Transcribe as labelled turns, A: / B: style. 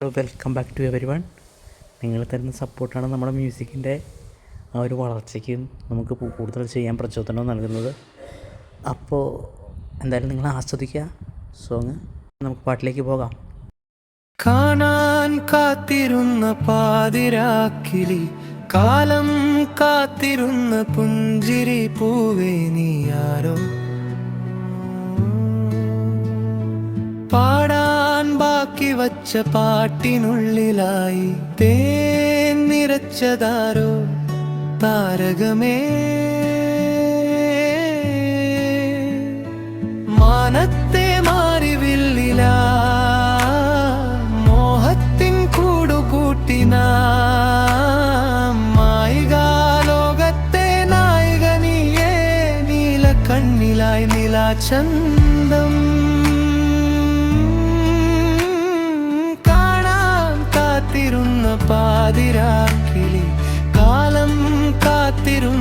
A: Welcome back to everyone. നിങ്ങൾ തരുന്ന സപ്പോർട്ടാണ് നമ്മുടെ മ്യൂസിക്കിൻ്റെ ആ ഒരു വളർച്ചയ്ക്കും നമുക്ക് കൂടുതൽ ചെയ്യാൻ പ്രചോദനം നൽകുന്നത്. അപ്പോൾ എന്തായാലും നിങ്ങൾ ആസ്വദിക്കുക സോങ്. നമുക്ക് പാട്ടിലേക്ക് പോകാം.
B: കാണാൻ കാത്തിരുന്ന പാതിരാക്കിളി, കാലം കാത്തിരുന്ന പുഞ്ചിരി പൂവേ നീയാരോ, പാടാൻ ബാക്കി വച്ച പാട്ടിനുള്ളിലായി തേൻ നിറച്ചതാരോ താരകമേ. മാനത്തെ മാറിവില്ലില മോഹത്തിൻ കൂടുകൂട്ടിന മായികാലോകത്തെ നായിക നീയേ, നീലക്കണ്ണിലായി നിലാചന്തം. കാത്തിരുന്ന പാതിരാക്കിളി, കാലം കാത്തിരുന്ന